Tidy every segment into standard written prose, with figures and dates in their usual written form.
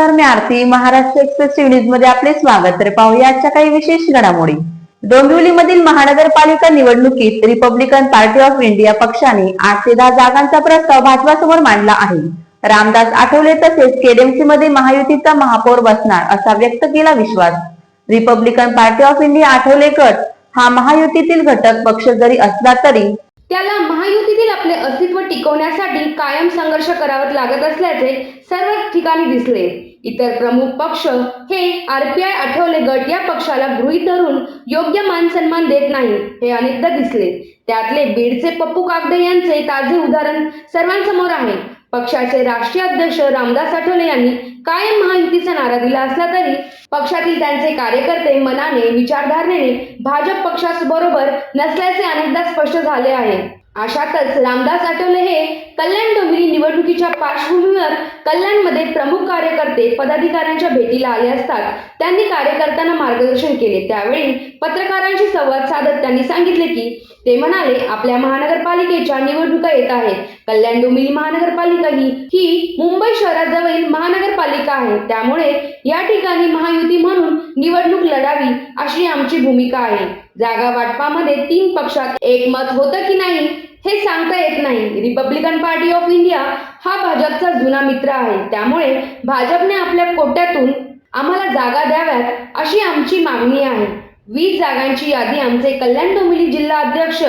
नमस्कार, मी आरती. Maharashtra express news मध्ये आपले स्वागत. तर पाहूया आजच्या काही विशेष घडामोडी. डोंबिवलीमधील महानगरपालिका निवडणुकीत रिपब्लिकन पार्टी ऑफ इंडिया पक्षाने 8 ते 10 जागांचा प्रस्ताव भाजपासमोर मांडला आहे. रामदास आठवले तसेच केडीएमसी मध्ये महायुतीचा महापौर बसणार असा व्यक्त केला विश्वास. Republican Party of India Athawale गट हा महायुतीतील घटक पक्ष जरी असला तरी त्याला महायुतीतील आपले अस्तित्व टिकवण्यासाठी कायम संघर्ष करावा लागत असल्याचे सर्व ठिकाणी दिसले. इतर प्रमुख पक्ष हे आरपीआय आठवले गट या पक्षाला गृहीत धरून योग्य मान सन्मान देत नाही हे अनेकदा दिसले. त्यातले बीडचे पप्पू कागदे यांचे ताजे उदाहरण सर्वांसमोर आहे. पक्षाचे राष्ट्रीय अध्यक्ष रामदास आठवले यांनी कायम महायुतीचा नारा दिला असला तरी पक्षातील त्यांचे कार्यकर्ते मनाने विचारधारणेने भाजप पक्षाबरोबर नसल्याचे अनेकदा स्पष्ट झाले आहे. अशातच रामदास आठवले हे कल्याण डोंबिवली निवडणुकीच्या पार्श्वभूमीवर कल्याणमध्ये प्रमुख कार्यकर्ते पदाधिकाऱ्यांच्या भेटीला आले असतात त्यांनी कार्यकर्त्यांना मार्गदर्शन केले. त्यावेळी पत्रकारांशी संवाद साधत त्यांनी सांगितले की ते म्हणाले, आपल्या महानगरपालिकेच्या निवडणुका येत आहेत. कल्याण डोंबिवली महानगरपालिका ही मुंबई शहराजवळील महानगरपालिका आहे. त्यामुळे या ठिकाणी महायुती म्हणून निवडणूक लढावी अशी आमची भूमिका आहे. जागा वाटपामध्ये 3 पक्षात एकमत होतं की नाही हे सांगता येत नाही. रिपब्लिकन पार्टी ऑफ इंडिया हा भाजपचा जुना मित्र आहे. त्यामुळे भाजपने आपल्या कोट्यातून आम्हाला जागा द्याव्यात अशी आमची मागणी आहे. 20 जागांची यादी आमचे कल्याण डोंबिवली जिल्हा अध्यक्ष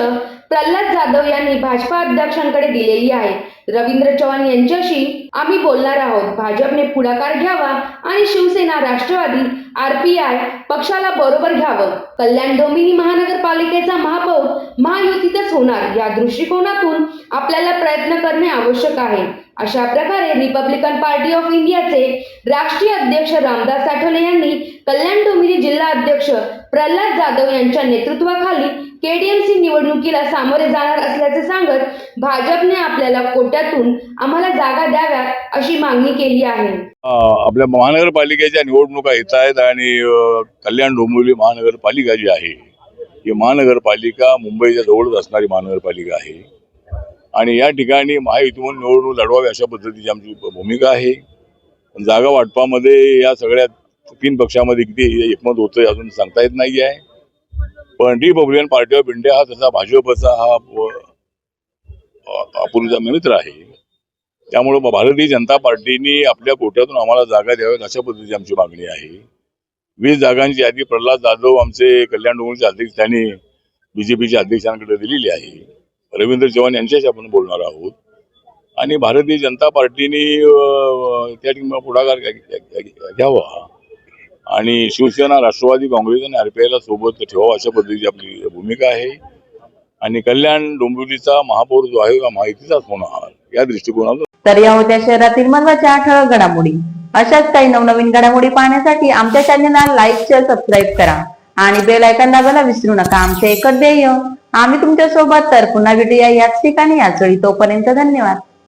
प्रल्हाद जाधव यांनी भाजपा अध्यक्षांकडे दिलेली आहे. रवींद्र चव्हाण यांच्याशी आम्ही बोलणार आहोत. भाजपने पुढाकार घ्यावा आणि शिवसेना, राष्ट्रवादी, आरपीआय पक्षाला बरोबर घ्यावं. कल्याण डोंबिवली महानगरपालिकेचा महापौर महायुतीतच होणार या दृष्टिकोनातून आपल्याला प्रयत्न करणे आवश्यक आहे. अशा प्रकारे रिपब्लिकन पार्टी ऑफ इंडियाचे राष्ट्रीय अध्यक्ष रामदास आठवले यांनी कल्याण डोंबिवली जिल्हा अध्यक्ष प्रल्हाद जाधव यांच्या नेतृत्वाखाली केडीएमसी निवडणुकीला सामोरे जाणार असल्याचे सांगत भाजपने आपल्याला कोट्यातून आम्हाला जागा द्याव्यात अशी मागणी केली आहे. आपल्या महानगरपालिकेच्या निवडणुका येत आहेत आणि कल्याण डोंबिवली महानगरपालिका जी आहे ही महानगरपालिका मुंबईच्या जवळच असणारी महानगरपालिका आहे आणि या ठिकाणी महायुतीमधून निवडणूक लढवावी अशा पद्धतीची आमची भूमिका आहे. जागा वाटपामध्ये या सगळ्या 3 पक्षामध्ये किती एकमत होतं अजून सांगता येत नाही आहे. पण रिपब्लिकन पार्टी ऑफ इंडिया हा तसा भाजपचा हा अपूर्वीचा मित्र आहे. त्यामुळे भारतीय जनता पार्टीने आपल्या कोट्यातून आम्हाला जागा द्याव्यात अशा पद्धतीची आमची मागणी आहे. 20 जागांची यादी प्रल्हाद जाधव आमचे कल्याण डोंबिवलीचे अध्यक्ष त्यांनी बीजेपीच्या अध्यक्षांकडे दिलेली आहे. रवींद्र चव्हाण यांच्याशी आपण बोलणार आहोत आणि भारतीय जनता पार्टीने त्या ठिकाणी पुढाकार घ्यावा आणि शिवसेना, राष्ट्रवादी काँग्रेस आणि आरपीआयला सोबत ठेवावं अशा पद्धतीची आपली भूमिका आहे. आणि कल्याण डोंबिवलीचा महापौर जो आहे महायुतीचाच होणार या दृष्टिकोनातून. तर या होत्या शहरातील महत्त्वाच्या ठळक घडामोडी. अशाच काही नवनवीन घडामोडी पाहण्यासाठी आमच्या चॅनलला लाईक, शेअर, सबस्क्राईब करा आणि बेल आयकॉन दाबायला विसरू नका. आमचे एकच ध्येय आम्ही तुमच्या सोबत. तर पुन्हा भेटूया याच ठिकाणी याच वेळी. तोपर्यंत धन्यवाद.